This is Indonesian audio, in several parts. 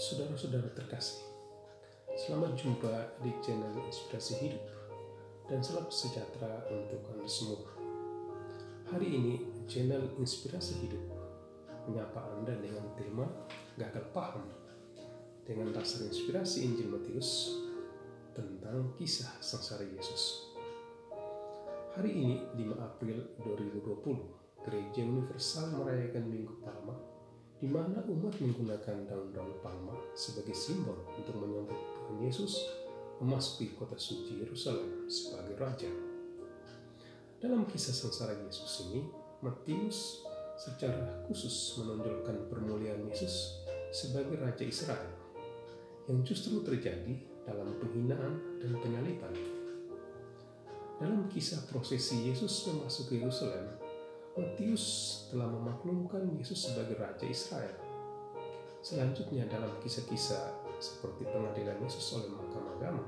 Saudara-saudara terkasih, selamat jumpa di channel Inspirasi Hidup dan salam sejahtera untuk Anda semua. Hari ini channel Inspirasi Hidup menyapa Anda dengan tema gagal paham dengan dasar inspirasi Injil Matius tentang kisah sengsara Yesus. Hari ini 5 April 2020, Gereja Universal merayakan Minggu Palma, di mana umat menggunakan daun-daun palma sebagai simbol untuk menyambut Tuhan Yesus memasuki kota suci Yerusalem sebagai Raja. Dalam kisah sengsara Yesus ini, Matius secara khusus menonjolkan permuliaan Yesus sebagai Raja Israel, yang justru terjadi dalam penghinaan dan penyaliban. Dalam kisah prosesi Yesus memasuki Yerusalem, Matius telah memaklumkan Yesus sebagai Raja Israel. Selanjutnya dalam kisah-kisah seperti pengadilan Yesus oleh Mahkamah Agama,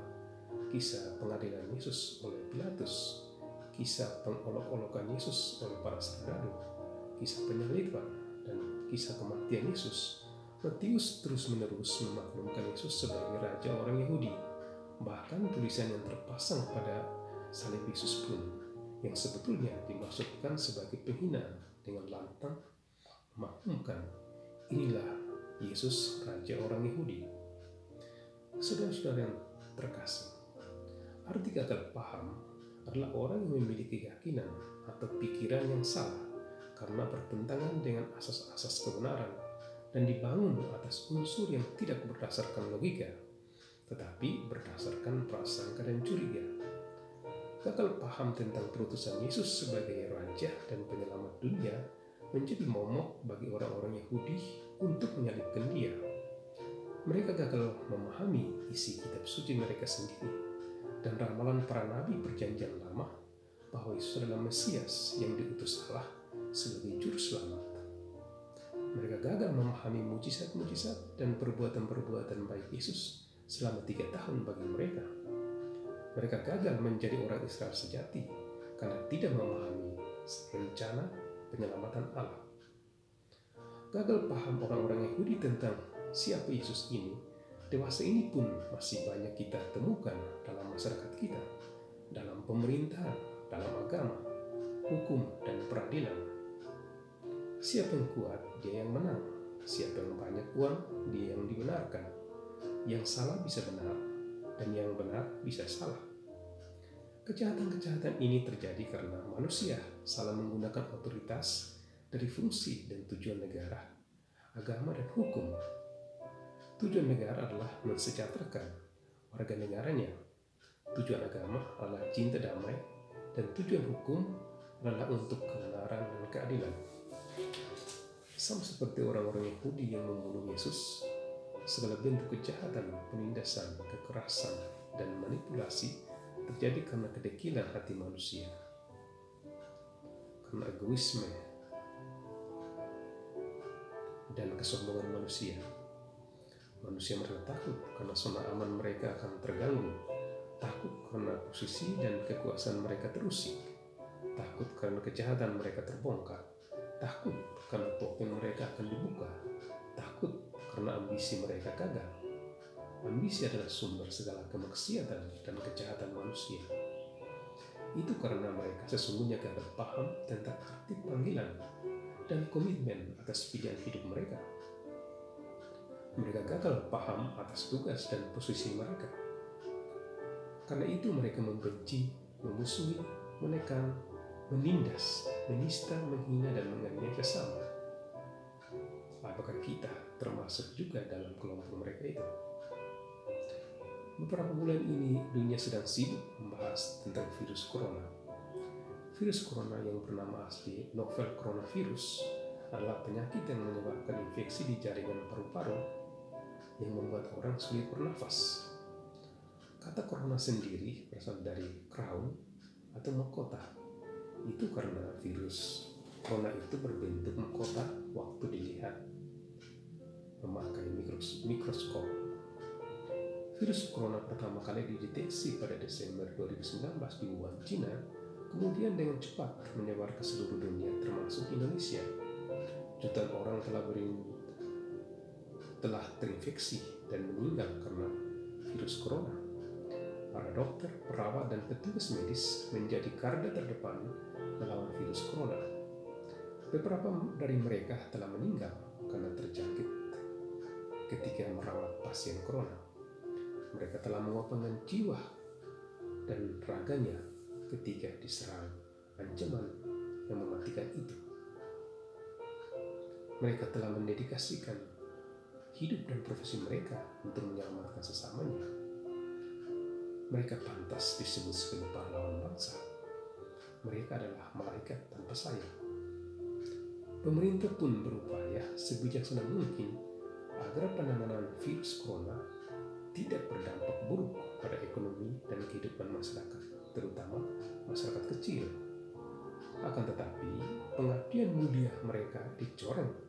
kisah pengadilan Yesus oleh Pilatus, kisah pengolok-olokan Yesus oleh para serdadu, kisah penyaliban, dan kisah kematian Yesus, Matius terus-menerus memaklumkan Yesus sebagai Raja orang Yahudi. Bahkan tulisan yang terpasang pada salib Yesus pun yang sebetulnya dimaksudkan sebagai penghinaan dengan lantang memaklumkan inilah Yesus Raja orang Yahudi. Saudara-saudara yang terkasih, arti gagal paham adalah orang yang memiliki keyakinan atau pikiran yang salah karena bertentangan dengan asas-asas kebenaran dan dibangun atas unsur yang tidak berdasarkan logika, tetapi berdasarkan prasangka dan curiga. Gagal paham tentang perutusan Yesus sebagai Raja dan Penyelamat dunia menjadi momok bagi orang-orang Yahudi untuk menyalibkan Dia. Mereka gagal memahami isi kitab suci mereka sendiri dan ramalan para nabi perjanjian lama bahwa Yesus adalah Mesias yang diutus Allah sebagai juru selamat. Mereka gagal memahami mujizat-mujizat dan perbuatan-perbuatan baik Yesus selama 3 tahun bagi mereka. Mereka gagal menjadi orang Israel sejati karena tidak memahami rencana penyelamatan Allah. Gagal paham orang-orang Yahudi tentang siapa Yesus ini, dewasa ini pun masih banyak kita temukan dalam masyarakat kita, dalam pemerintahan, dalam agama, hukum, dan peradilan. Siapa yang kuat, dia yang menang. Siapa yang banyak uang, dia yang dibenarkan. Yang salah bisa benar, dan yang benar bisa salah. Kejahatan-kejahatan ini terjadi karena manusia salah menggunakan otoritas dari fungsi dan tujuan negara, agama, dan hukum. Tujuan negara adalah mensejahterakan warga negaranya. Tujuan agama adalah cinta damai, dan tujuan hukum adalah untuk kebenaran dan keadilan. Sama seperti orang-orang Yahudi yang membunuh Yesus, segala bentuk kejahatan, penindasan, kekerasan, dan manipulasi terjadi karena kedekilan hati manusia, karena egoisme dan kesombongan manusia. Manusia merasa takut karena zona aman mereka akan terganggu, takut karena posisi dan kekuasaan mereka terusik, takut karena kejahatan mereka terbongkar, takut karena topeng mereka akan dibuka, takut karena ambisi mereka gagal. Ambisi adalah sumber segala kemaksiatan dan kejahatan manusia. Itu karena mereka sesungguhnya gagal paham tentang arti panggilan dan komitmen atas pilihan hidup mereka. Mereka gagal paham atas tugas dan posisi mereka. Karena itu mereka membenci, memusuhi, menekan, menindas, menista, menghina, dan menganiaya sesama. Apakah kita termasuk juga dalam kelompok mereka itu? Beberapa bulan ini dunia sedang sibuk membahas tentang virus corona. Virus corona yang bernama asli novel coronavirus adalah penyakit yang menyebabkan infeksi di jaringan paru-paru yang membuat orang sulit bernafas. Kata corona sendiri berasal dari crown atau mahkota. Itu karena virus corona itu berbentuk mahkota waktu dilihat memakai mikroskop. Virus corona pertama kali dideteksi pada Desember 2019 di Wuhan, China, kemudian dengan cepat menyebar ke seluruh dunia termasuk Indonesia. Jutaan orang telah telah terinfeksi dan meninggal karena virus corona. Para dokter, perawat, dan petugas medis menjadi garda terdepan melawan virus corona. Beberapa dari mereka telah meninggal karena terjangkit ketika merawat pasien corona. Mereka telah mengorbankan jiwa dan raganya ketika diserang ancaman yang mematikan itu. Mereka telah mendedikasikan hidup dan profesi mereka untuk menyelamatkan sesamanya. Mereka pantas disebut sebagai pahlawan bangsa. Mereka adalah malaikat tanpa sayap. Pemerintah pun berupaya sebijaksana mungkin agar penanganan virus corona tidak berdampak buruk pada ekonomi dan kehidupan masyarakat, terutama masyarakat kecil. Akan tetapi, pengabdian mulia mereka dicoreng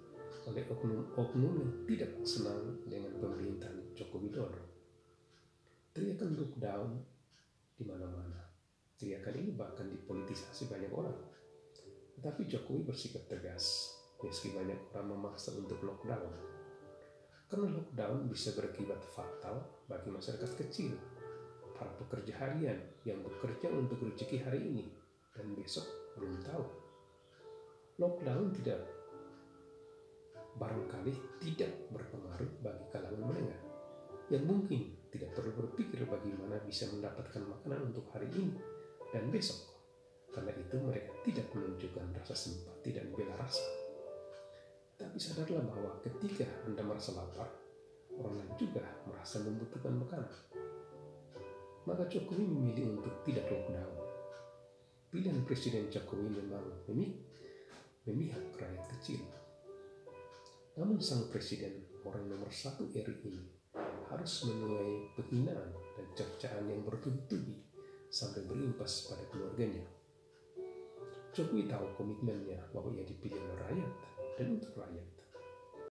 oleh oknum-oknum yang tidak senang dengan pemerintahan Joko Widodo. Teriakan lockdown di mana-mana. Teriakan ini bahkan dipolitisasi banyak orang. Tetapi Jokowi bersikap tegas, meski banyak orang memaksa untuk lockdown. Karena lockdown bisa berakibat fatal bagi masyarakat kecil, para pekerja harian yang bekerja untuk rezeki hari ini dan besok belum tahu. Lockdown barangkali tidak berpengaruh bagi kalangan menengah yang mungkin tidak perlu berpikir bagaimana bisa mendapatkan makanan untuk hari ini dan besok. Karena itu mereka tidak menunjukkan rasa simpati dan bela rasa. Tapi sadarlah bahwa ketika Anda merasa lapar, orang lain juga merasa membutuhkan makanan. Maka Jokowi memilih untuk tidak lockdown. Pilihan Presiden Jokowi memang memihak rakyat kecil. Namun sang presiden, orang nomor 1 RI ini, harus menuai penghinaan dan cercaan yang bertubi-tubi sampai berimpas pada keluarganya. Jokowi tahu komitmennya bahwa ia dipilih oleh rakyat dan untuk rakyat.